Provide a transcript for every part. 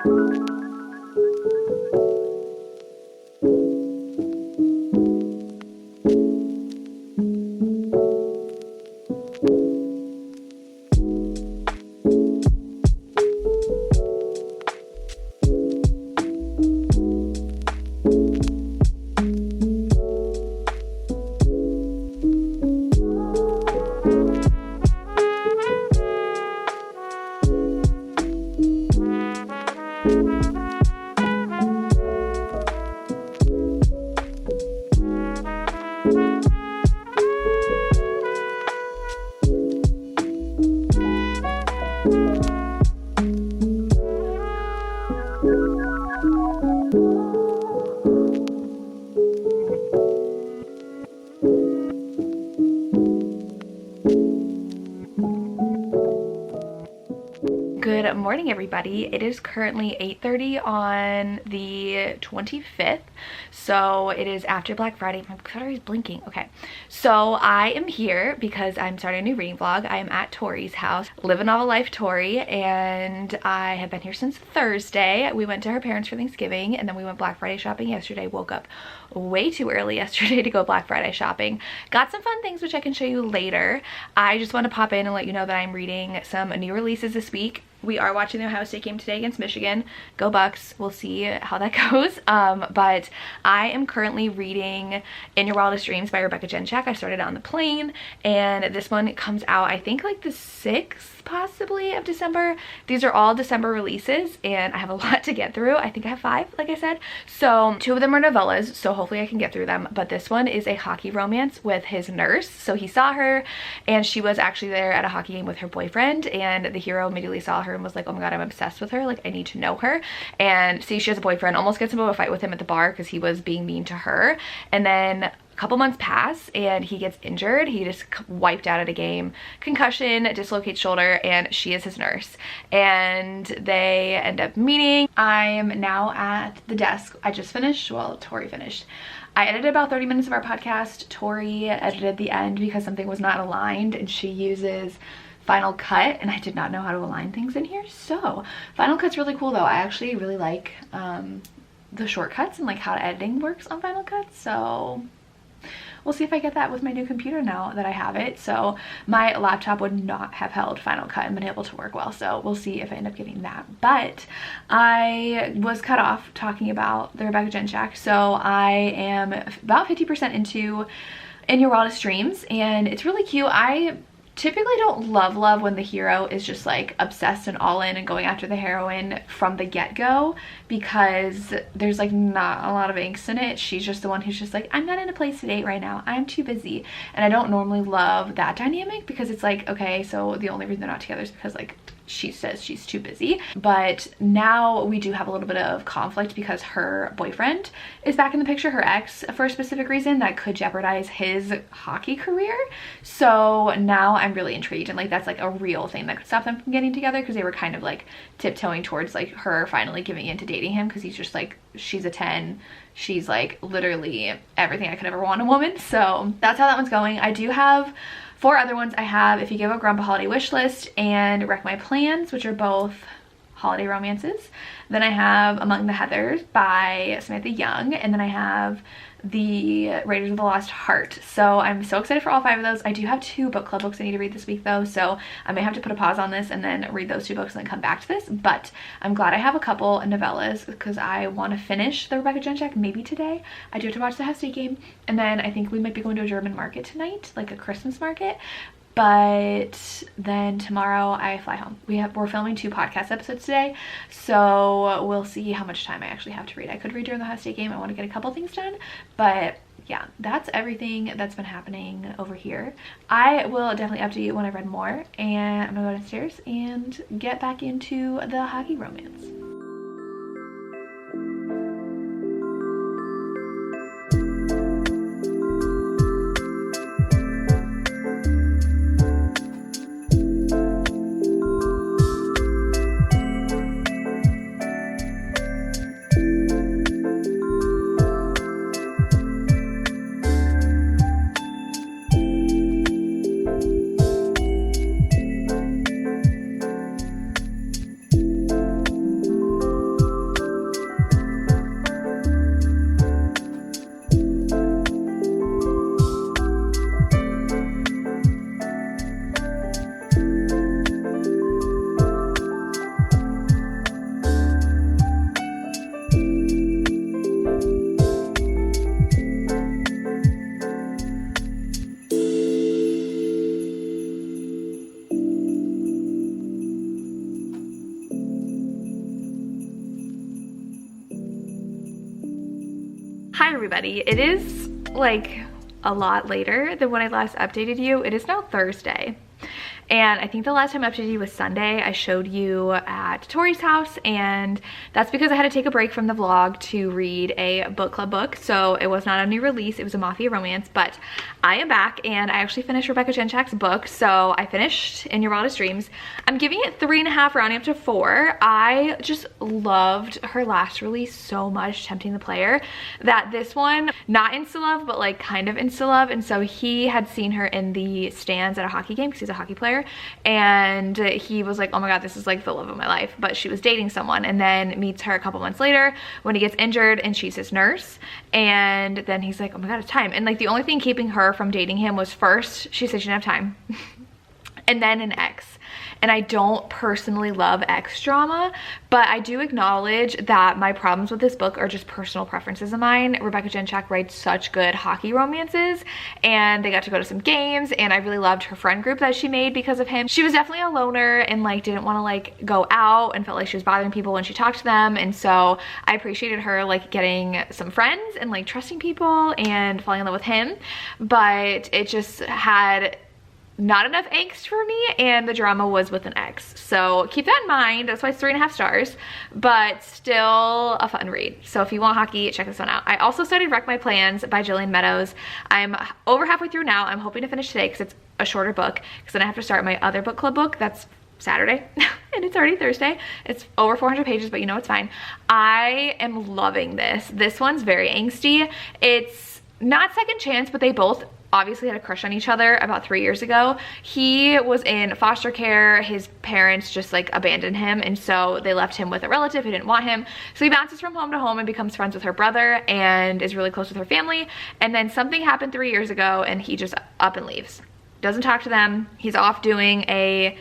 Good morning, everybody. It is currently 8:30 on the 25th, so it is after Black Friday. My battery is blinking. Okay, so I am here because I'm starting a new reading vlog. I am at Tori's house, Live a Novel Life Tori, and I have been here since Thursday. We went to her parents for Thanksgiving, and then we went Black Friday shopping yesterday. Woke up way too early yesterday to go Black Friday shopping. Got some fun things which I can show you later. I just want to pop in and let you know that I'm reading some new releases this week. We are watching the Ohio State game today against Michigan. Go Bucks. We'll see how that goes. But I am currently reading In Your Wildest Dreams by Rebecca Jenchak. I started on the plane, and this one comes out, I think, like the 6th possibly of December. These are all December releases, and I have a lot to get through. I think I have 5, like I said. So 2 of them are novellas, so hopefully I can get through them. But this one is a hockey romance with his nurse. So he saw her, and she was actually there at a hockey game with her boyfriend, and the hero immediately saw her and was like, oh my god, I'm obsessed with her, like I need to know her. And see, she has a boyfriend, almost gets into a fight with him at the bar because he was being mean to her. And then a couple months pass and he gets injured. He just wiped out at a game, concussion, dislocates shoulder, and she is his nurse, and they end up meeting. I am now at the desk. I just finished, well, Tori finished. I edited about 30 minutes of our podcast. Tori edited the end because something was not aligned, and she uses Final Cut, and I did not know how to align things in here. So Final Cut's really cool though. I actually really like the shortcuts and like how editing works on Final Cut. So we'll see if I get that with my new computer now that I have it. So my laptop would not have held Final Cut and been able to work well. So we'll see if I end up getting that. But I was cut off talking about the Rebecca Jenchak. So I am about 50% into In Your Wildest Dreams, and it's really cute. I typically don't love when the hero is just like obsessed and all in and going after the heroine from the get-go, because there's like not a lot of angst in it. She's just the one who's just like, I'm not in a place to date right now, I'm too busy. And I don't normally love that dynamic, because it's like, okay, so the only reason they're not together is because like she says she's too busy. But now we do have a little bit of conflict because her boyfriend is back in the picture, her ex, for a specific reason that could jeopardize his hockey career. So now I'm really intrigued, and like that's like a real thing that could stop them from getting together, because they were kind of like tiptoeing towards like her finally giving in to dating him, because he's just like, she's a 10, she's like literally everything I could ever want in a woman. So that's how that one's going. I do have 4 other ones. I have If You Give a Grandpa Holiday Wish List and Wreck My Plans, which are both holiday romances. Then I have Among the Heathers by Samantha Young, and then I have the Raiders of the Lost Heart. So I'm so excited for all 5 of those. I do have 2 book club books I need to read this week though, so I may have to put a pause on this and then read those 2 books and then come back to this. But I'm glad I have a couple novellas, because I want to finish the Rebecca Jenchak maybe today. I do have to watch the Ohio State game, and then I think we might be going to a German market tonight, like a Christmas market. But then tomorrow I fly home. We're filming 2 podcast episodes today, so we'll see how much time I actually have to read. I could read during the Ohio State game. I want to get a couple things done, but yeah, that's everything that's been happening over here. I will definitely update you when I've read more, and I'm gonna go downstairs and get back into the hockey romance. Hi everybody, it is like a lot later than when I last updated you. It is now Thursday. And I think the last time I updated you was Sunday. I showed you at Tori's house, and that's because I had to take a break from the vlog to read a book club book. So it was not a new release, it was a mafia romance, but I am back and I actually finished Rebecca Jenchak's book. So I finished In Your Wildest Dreams. I'm giving it 3.5, rounding up to 4. I just loved her last release so much, Tempting the Player, that this one, not insta love, but like kind of insta love. And so he had seen her in the stands at a hockey game because he's a hockey player, and he was like, oh my god, this is like the love of my life. But she was dating someone, and then meets her a couple months later when he gets injured and she's his nurse. And then he's like, oh my god, it's time. And like the only thing keeping her from dating him was, first she said she didn't have time and then an ex. And I don't personally love ex drama, but I do acknowledge that my problems with this book are just personal preferences of mine. Rebecca Jenchak writes such good hockey romances, and they got to go to some games, and I really loved her friend group that she made because of him. She was definitely a loner and like didn't want to like go out and felt like she was bothering people when she talked to them. And so I appreciated her like getting some friends and like trusting people and falling in love with him. But it just had not enough angst for me, and the drama was with an ex. So keep that in mind. That's why it's 3.5 stars, but still a fun read. So if you want hockey, check this one out. I also started Wreck My Plans by Jillian Meadows. I'm over halfway through now. I'm hoping to finish today because it's a shorter book, because then I have to start my other book club book that's Saturday and it's already Thursday. It's over 400 pages, but you know, it's fine. I am loving this. This one's very angsty. It's not second chance, but they both obviously had a crush on each other about 3 years ago. He was in foster care. His parents just like abandoned him, and so they left him with a relative who didn't want him. So he bounces from home to home and becomes friends with her brother and is really close with her family. And then something happened 3 years ago and he just up and leaves. Doesn't talk to them. He's off doing a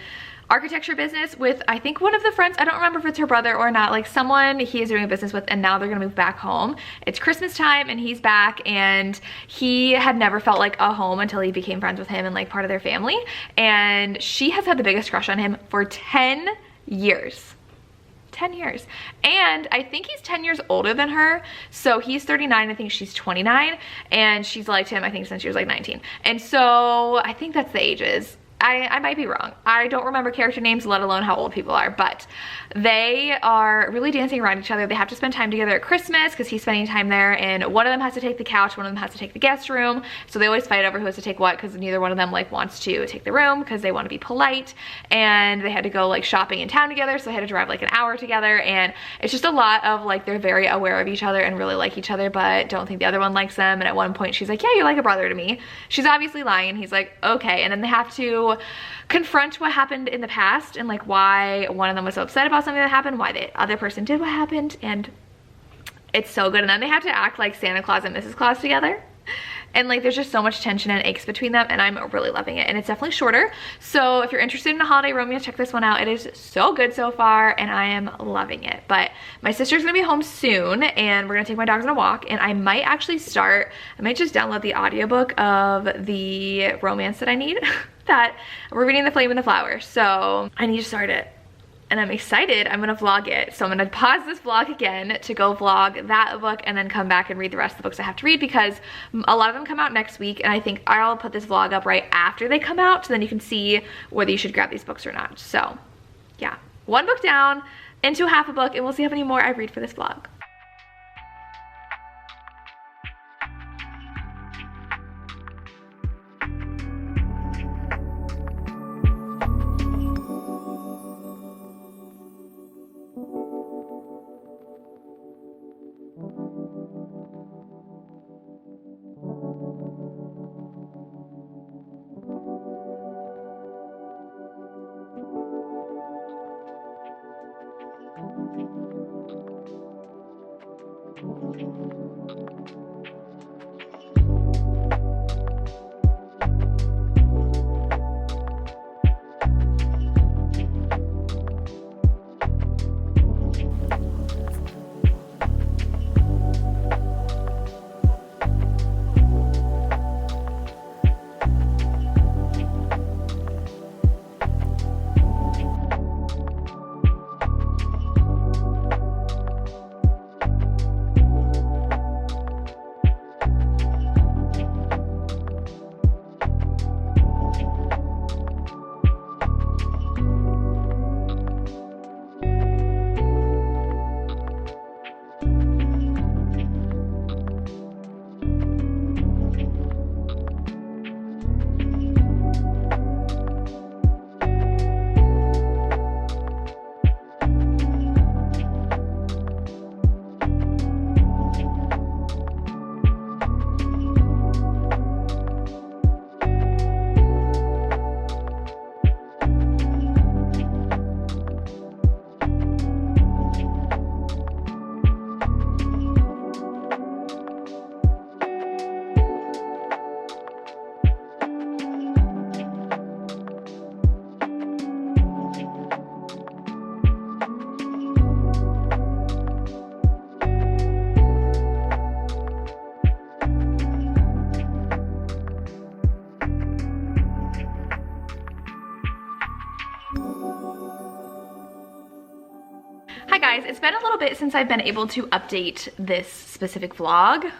architecture business with, I think, one of the friends. I don't remember if it's her brother or not, like someone he is doing a business with, and now they're gonna move back home. It's Christmas time and he's back, and he had never felt like a home until he became friends with him and like part of their family. And she has had the biggest crush on him for 10 years. 10 years. And I think he's 10 years older than her. So he's 39, I think she's 29, and she's liked him, I think, since she was like 19. And so I think that's the ages. I might be wrong. I don't remember character names, let alone how old people are, but they are really dancing around each other. They have to spend time together at Christmas because he's spending time there, and one of them has to take the couch, one of them has to take the guest room. So they always fight over who has to take what, because neither one of them like wants to take the room because they want to be polite. And they had to go like shopping in town together, so they had to drive like an hour together. And it's just a lot of like, they're very aware of each other and really like each other, but don't think the other one likes them. And at one point she's like, yeah, you're like a brother to me. She's obviously lying. He's like, okay. And then they have to confront what happened in the past and like why one of them was so upset about something that happened, why the other person did what happened, and it's so good. And then they have to act like Santa Claus and Mrs. Claus together, and like there's just so much tension and aches between them, and I'm really loving it. And it's definitely shorter, so if you're interested in a holiday romance, check this one out. It is so good so far and I am loving it. But my sister's gonna be home soon and we're gonna take my dogs on a walk, and I might actually start, I might just download the audiobook of the romance that I need that we're reading, The Flame and the Flower. So I need to start it and I'm excited. I'm gonna vlog it. So I'm gonna pause this vlog again to go vlog that book and then come back and read the rest of the books I have to read, because a lot of them come out next week, and I think I'll put this vlog up right after they come out, so then you can see whether you should grab these books or not. So yeah, one book down into half a book, and we'll see how many more I read for this vlog. Hi guys, it's been a little bit since I've been able to update this specific vlog.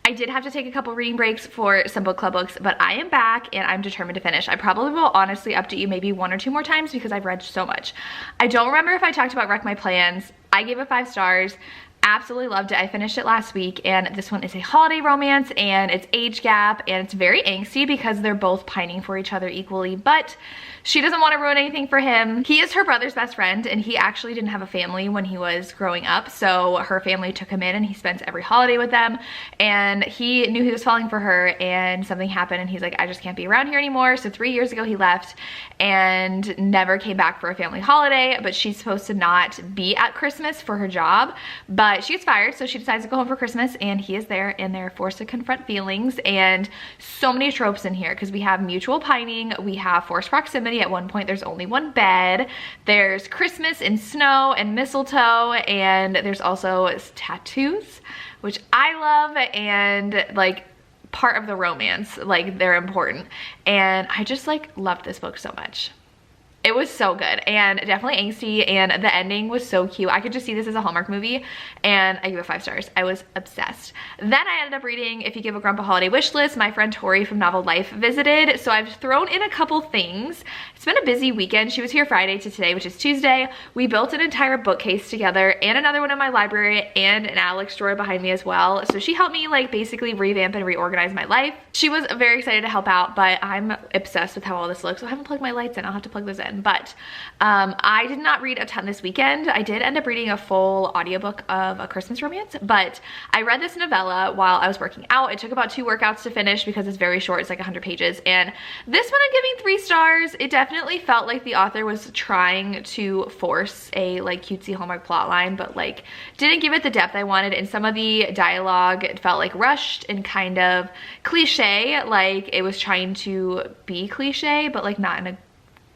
I did have to take a couple reading breaks for some book club books, but I am back and I'm determined to finish. I probably will honestly update you maybe 1 or 2 more times because I've read so much. I don't remember if I talked about Wreck My Plans. I gave it 5 stars. Absolutely loved it. I finished it last week, and this one is a holiday romance, and it's age gap, and it's very angsty because they're both pining for each other equally, but she doesn't want to ruin anything for him. He is her brother's best friend, and he actually didn't have a family when he was growing up, so her family took him in and he spends every holiday with them, and he knew he was falling for her, and something happened and he's like, I just can't be around here anymore. So 3 years ago he left and never came back for a family holiday, but she's supposed to not be at Christmas for her job, but she gets fired, so she decides to go home for Christmas, and he is there, and they're forced to confront feelings. And so many tropes in here because we have mutual pining, we have forced proximity. At one point there's only one bed, there's Christmas and snow and mistletoe, and there's also tattoos, which I love, and like part of the romance, like they're important. And I just like loved this book so much. It was so good and definitely angsty, and the ending was so cute. I could just see this as a Hallmark movie, and I gave it 5 stars. I was obsessed. Then I ended up reading If You Give a Grump a Holiday Wish List. My friend Tori from Novel Life visited, so I've thrown in a couple things. It's been a busy weekend. She was here Friday to today, which is Tuesday. We built an entire bookcase together and another one in my library and an Alex drawer behind me as well. So she helped me like basically revamp and reorganize my life. She was very excited to help out, but I'm obsessed with how all this looks. So I haven't plugged my lights in. I'll have to plug those in. But I did not read a ton this weekend. I did end up reading a full audiobook of A Christmas Romance, but I read this novella while I was working out. It took about 2 workouts to finish because it's very short. It's like 100 pages. And this one I'm giving 3 stars. It definitely felt like the author was trying to force a like cutesy Hallmark plotline, but like didn't give it the depth I wanted. And some of the dialogue, it felt like rushed and kind of cliche, like it was trying to be cliche, but like not in a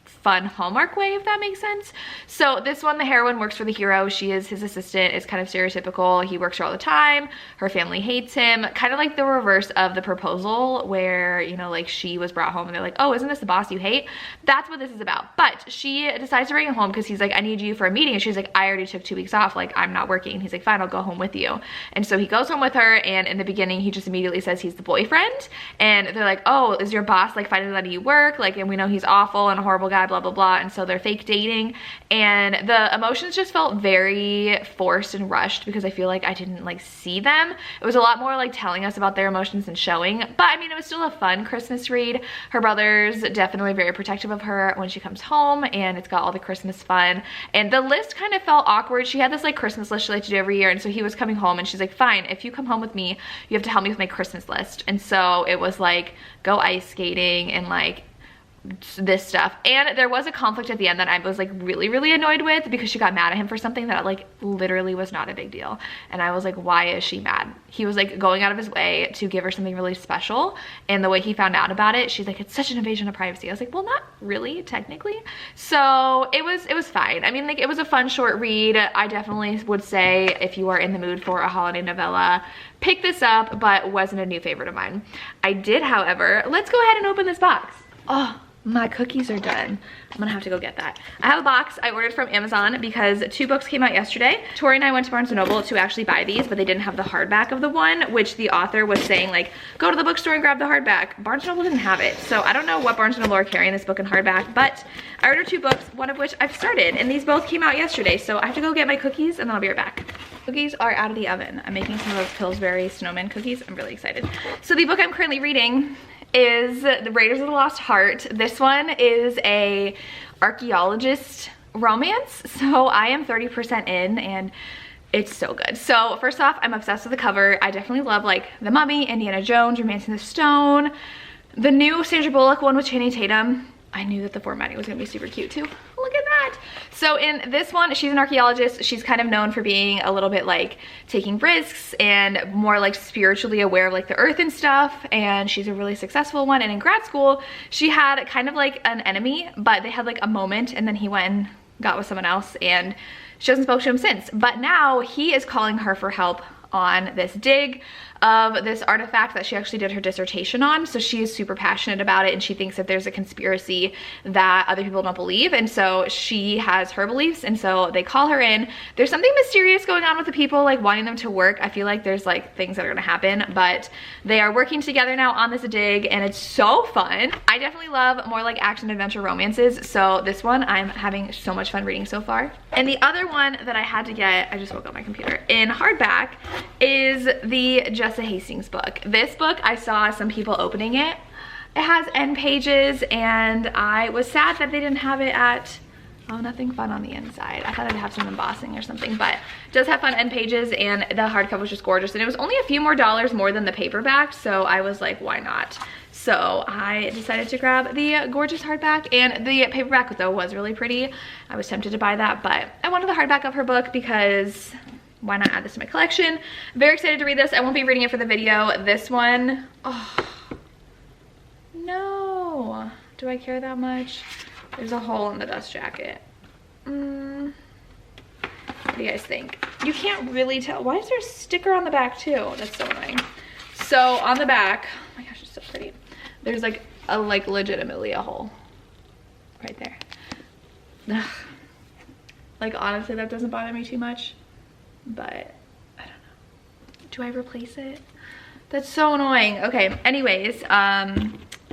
fun Hallmark way, if that makes sense. So this one, the heroine works for the hero. She is his assistant. It's kind of stereotypical. He works for her all the time. Her family hates him. Kind of like the reverse of The Proposal, where, you know, like she was brought home and they're like, oh, isn't this the boss you hate? That's what this is about. But she decides to bring him home because he's like, I need you for a meeting. And she's like, I already took 2 weeks off. Like, I'm not working. And he's like, fine, I'll go home with you. And so he goes home with her. And in the beginning, he just immediately says he's the boyfriend. And they're like, oh, is your boss like finally letting you work? Like, and we know he's awful and a horrible guy, blah, blah, blah. And so they're fake dating, and the emotions just felt very forced and rushed because I feel like I didn't like see them. It was a lot more like telling us about their emotions and showing, but I mean, it was still a fun Christmas read. Her brother's definitely very protective of her when she comes home, and it's got all the Christmas fun. And the list kind of felt awkward. She had this like Christmas list she liked to do every year, and so he was coming home and she's like, fine, if you come home with me, you have to help me with my Christmas list. And so it was like go ice skating and like this stuff. And there was a conflict at the end that I was like really annoyed with because she got mad at him for something that like literally was not a big deal. And I was like, why is she mad? He was like going out of his way to give her something really special, and the way he found out about it, she's like, it's such an invasion of privacy. I was like, well, not really technically. So it was fine. I mean, like it was a fun short read. I definitely would say if you are in the mood for a holiday novella, pick this up, but wasn't a new favorite of mine. I did, however, let's go ahead and open this box. Oh, my cookies are done. I'm gonna have to go get that. I have a box I ordered from Amazon because 2 books came out yesterday. Tori and I went to Barnes & Noble to actually buy these, but they didn't have the hardback of the one, which the author was saying like, go to the bookstore and grab the hardback. Barnes & Noble didn't have it. So I don't know what Barnes & Noble are carrying this book in hardback, but I ordered 2 books, one of which I've started, and these both came out yesterday. So I have to go get my cookies and then I'll be right back. Cookies are out of the oven. I'm making some of those Pillsbury snowman cookies. I'm really excited. So the book I'm currently reading is The Raiders of the Lost Heart. This one is a archaeologist romance, so I am 30% in, and it's so good. So first off, I'm obsessed with the cover. I definitely love like The Mummy, Indiana Jones, Romancing the Stone, the new Sandra Bullock one with Channing Tatum. I knew that the formatting was gonna be super cute too. Look at that. So in this one, she's an archaeologist. She's kind of known for being a little bit like taking risks and more like spiritually aware of like the earth and stuff. And she's a really successful one. And in grad school, she had kind of like an enemy, but they had like a moment, and then he went and got with someone else, and she hasn't spoken to him since. But now he is calling her for help on this dig of this artifact that she actually did her dissertation on. So she is super passionate about it, and she thinks that there's a conspiracy that other people don't believe, and so she has her beliefs, and so they call her in. There's something mysterious going on with the people, like wanting them to work. I feel like there's like things that are gonna happen, but they are working together now on this dig, and it's so fun. I definitely love more like action adventure romances, so this one I'm having so much fun reading so far. And the other one that I had to get, I just woke up my computer, in hardback is the Jessa Hastings book. This book, I saw some people opening it. It has end pages, and I was sad that they didn't have it at, oh, nothing fun on the inside. I thought it'd have some embossing or something, but it does have fun end pages, and the hardcover was just gorgeous, and it was only a few more dollars more than the paperback, so I was like, why not? So I decided to grab the gorgeous hardback, and the paperback though was really pretty. I was tempted to buy that, but I wanted the hardback of her book because why not add this to my collection? Very excited to read this. I won't be reading it for the video. This one, oh no, do I care that much? There's a hole in the dust jacket. What do you guys think? You can't really tell. Why is there a sticker on the back too? That's so annoying. So on the back, oh my gosh, it's so pretty. There's like legitimately a hole right there. Ugh. Like honestly, that doesn't bother me too much, but I don't know. Do I replace it? That's so annoying. Okay, anyways,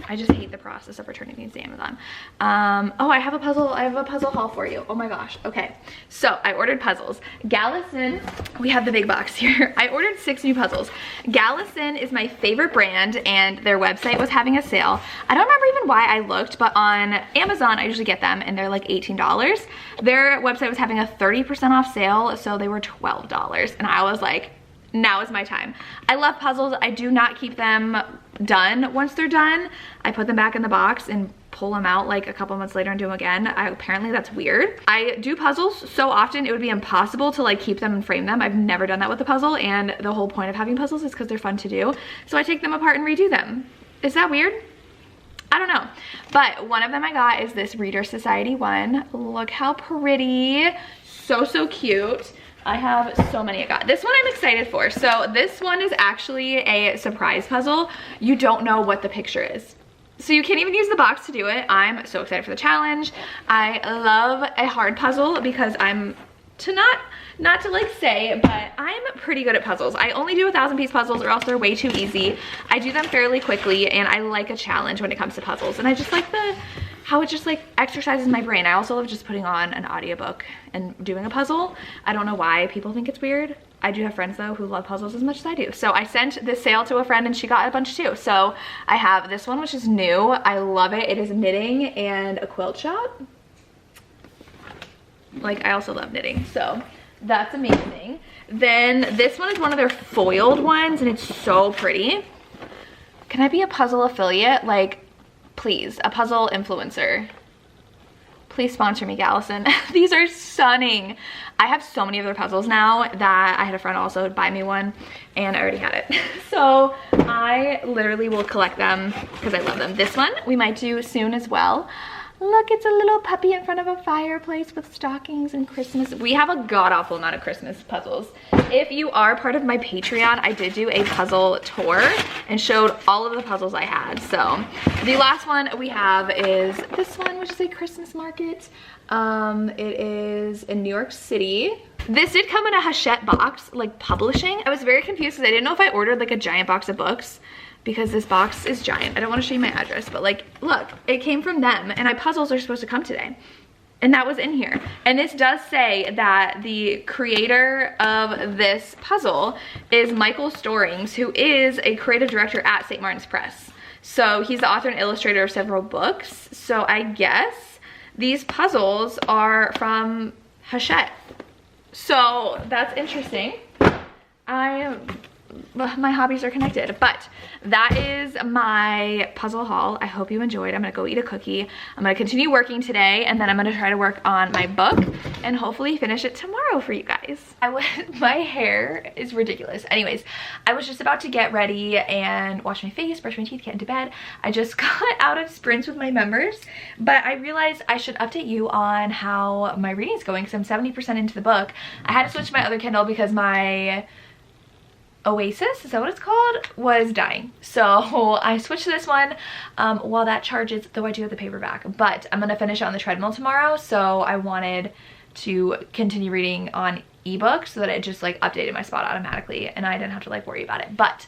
I just hate the process of returning these to Amazon. Oh, I have a puzzle haul for you. Oh my gosh. Okay, so I ordered puzzles. Gallison, we have the big box here. I ordered 6 new puzzles. Gallison is my favorite brand, and their website was having a sale. I don't remember even why I looked, but on Amazon I usually get them, and they're like $18. Their website was having a 30% off sale, so they were $12, and I was like, now is my time. I love puzzles. I do not keep them done once they're done. I put them back in the box and pull them out like a couple months later and do them again. Apparently that's weird. I do puzzles so often it would be impossible to like keep them and frame them. I've never done that with a puzzle, and the whole point of having puzzles is because they're fun to do. So I take them apart and redo them. Is that weird? I don't know. But one of them I got is this Reader Society one. Look how pretty. So cute. I have so many I got. This one I'm excited for. So this one is actually a surprise puzzle. You don't know what the picture is. So you can't even use the box to do it. I'm so excited for the challenge. I love a hard puzzle because I'm not to like say, but I'm pretty good at puzzles. I only do 1,000-piece puzzles or else they're way too easy. I do them fairly quickly, and I like a challenge when it comes to puzzles. And I just like how it just like exercises my brain. I also love just putting on an audiobook and doing a puzzle. I don't know why people think it's weird. I do have friends though who love puzzles as much as I do. So I sent this sale to a friend and she got a bunch too. So I have this one, which is new. I love it. It is knitting and a quilt shop. Like I also love knitting, so that's amazing. Then this one is one of their foiled ones, and it's so pretty. Can I be a puzzle affiliate? Like, please, a puzzle influencer. Please sponsor me, Gallison. These are stunning. I have so many of their puzzles now that I had a friend also buy me one, and I already had it. So I literally will collect them because I love them. This one we might do soon as well. Look, it's a little puppy in front of a fireplace with stockings and Christmas. We have a god-awful amount of Christmas puzzles. If you are part of my Patreon, I did do a puzzle tour and showed all of the puzzles I had. So the last one we have is this one, which is a Christmas market. It is in New York City. This did come in a Hachette box, like publishing. I was very confused because I didn't know if I ordered like a giant box of books, because this box is giant. I don't want to show you my address, but like, look, it came from them, and my puzzles are supposed to come today. And that was in here. And this does say that the creator of this puzzle is Michael Storings, who is a creative director at St. Martin's Press. So he's the author and illustrator of several books. So I guess these puzzles are from Hachette. So that's interesting. My hobbies are connected, but that is my puzzle haul. I hope you enjoyed. I'm gonna go eat a cookie. I'm gonna continue working today, and then I'm gonna try to work on my book and hopefully finish it tomorrow for you guys. My hair is ridiculous. Anyways, I was just about to get ready and wash my face, brush my teeth, get into bed. I just got out of sprints with my members, but I realized I should update you on how my reading's going because I'm 70% into the book. I had to switch to my other Kindle because my Oasis, is that what it's called, was dying. So I switched to this one while that charges, though I do have the paperback. But I'm gonna finish it on the treadmill tomorrow, so I wanted to continue reading on ebook so that it just like updated my spot automatically and I didn't have to like worry about it. But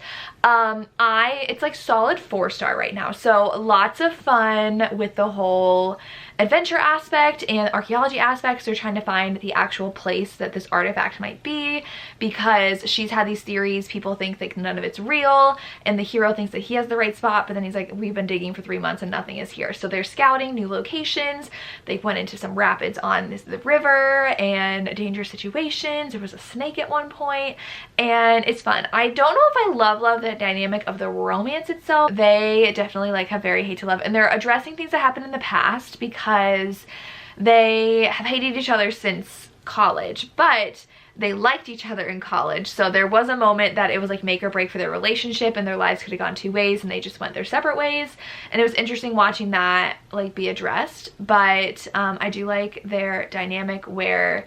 it's like solid 4-star right now, so lots of fun with the whole adventure aspect and archaeology aspects. They're trying to find the actual place that this artifact might be, because she's had these theories. People think that none of it's real, and the hero thinks that he has the right spot, but then he's like, we've been digging for 3 months and nothing is here. So they're scouting new locations. They went into some rapids on the river and dangerous situations. There was a snake at one point, and it's fun. I don't know if I love the dynamic of the romance itself. They definitely like have very hate to love, and they're addressing things that happened in the past because they have hated each other since college, but they liked each other in college. So there was a moment that it was like make or break for their relationship, and their lives could have gone 2 ways, and they just went their separate ways. And it was interesting watching that like be addressed. But I do like their dynamic where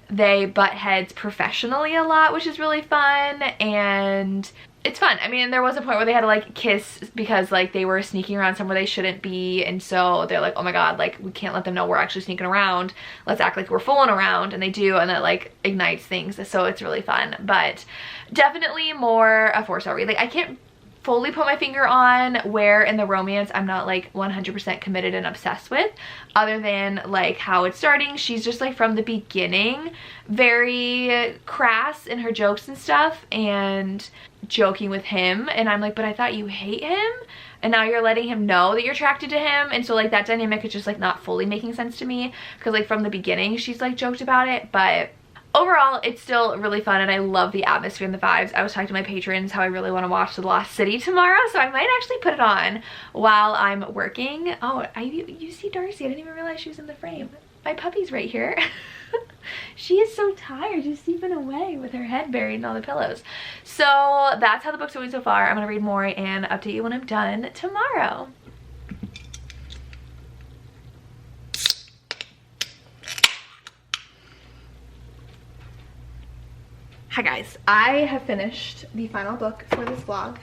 they butt heads professionally a lot, which is really fun, and it's fun. I mean, there was a point where they had to like kiss because like they were sneaking around somewhere they shouldn't be, and so they're like, oh my god, like we can't let them know we're actually sneaking around, let's act like we're fooling around, and they do, and that like ignites things, so it's really fun. But definitely more a 4-star read. Like I can't fully put my finger on where in the romance I'm not like 100% committed and obsessed with, other than like how it's starting. She's just like from the beginning very crass in her jokes and stuff, and joking with him, and I'm like, but I thought you hate him, and now you're letting him know that you're attracted to him. And so like that dynamic is just like not fully making sense to me, because like from the beginning she's like joked about it. But overall, it's still really fun, and I love the atmosphere and the vibes. I was talking to my patrons how I really want to watch The Lost City tomorrow, so I might actually put it on while I'm working. Oh, you see Darcy, I didn't even realize she was in the frame. My puppy's right here. She is so tired, just sleeping away with her head buried in all the pillows. So that's how the book's going so far. I'm gonna read more and update you when I'm done tomorrow. Hi guys, I have finished the final book for this vlog,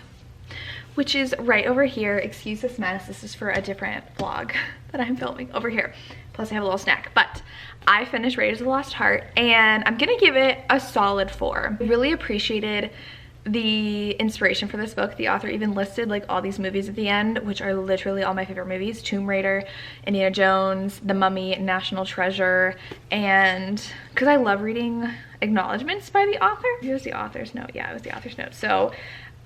which is right over here. Excuse this mess, this is for a different vlog that I'm filming over here. Plus I have a little snack, but I finished Raiders of the Lost Heart, and I'm gonna give it a solid 4. I really appreciated the inspiration for this book. The author even listed like all these movies at the end, which are literally all my favorite movies: Tomb Raider, Indiana Jones, The Mummy, National Treasure. And because I love reading acknowledgements by the author. Here's the author's note. Yeah, it was the author's note. So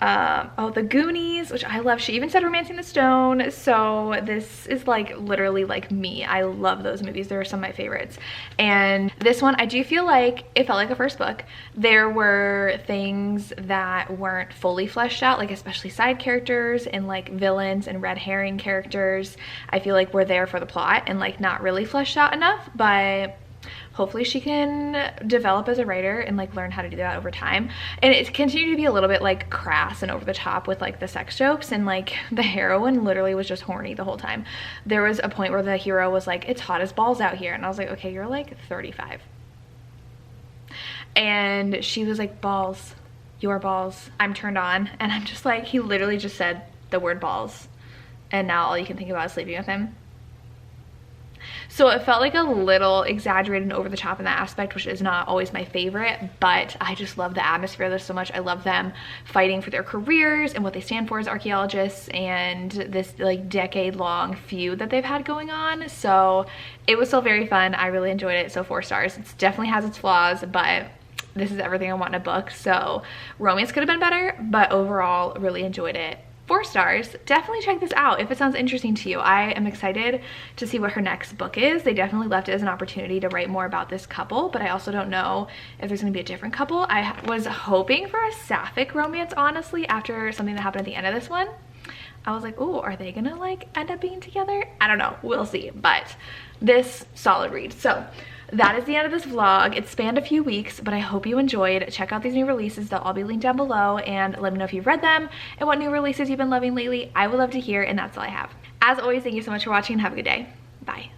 oh, The Goonies, which I love. She even said Romancing the Stone. So this is like literally like me. I love those movies. They're some of my favorites. And this one, I do feel like it felt like a first book. There were things that weren't fully fleshed out, like especially side characters and like villains and red herring characters. I feel like we're there for the plot and like not really fleshed out enough, but hopefully she can develop as a writer and like learn how to do that over time. And it continued to be a little bit like crass and over the top with like the sex jokes, and like the heroine literally was just horny the whole time. There was a point where the hero was like, it's hot as balls out here, and I was like, okay, you're like 35. And she was like, balls, your balls. I'm turned on, and I'm just like, he literally just said the word balls, and now all you can think about is sleeping with him. So it felt like a little exaggerated and over the top in that aspect, which is not always my favorite, but I just love the atmosphere of this so much. I love them fighting for their careers and what they stand for as archaeologists, and this like decade-long feud that they've had going on. So it was still very fun. I really enjoyed it. So 4 stars. It definitely has its flaws, but this is everything I want in a book. So romance could have been better, but overall really enjoyed it. 4 stars. Definitely check this out if it sounds interesting to you. I am excited to see what her next book is. They definitely left it as an opportunity to write more about this couple, but I also don't know if there's gonna be a different couple. I was hoping for a sapphic romance, honestly, after something that happened at the end of this one. I was like, oh, are they gonna like end up being together? I don't know, we'll see. But this, solid read. So that is the end of this vlog. It spanned a few weeks, but I hope you enjoyed. Check out these new releases. They'll all be linked down below, and let me know if you've read them and what new releases you've been loving lately. I would love to hear, and that's all I have. As always, thank you so much for watching, and have a good day. Bye.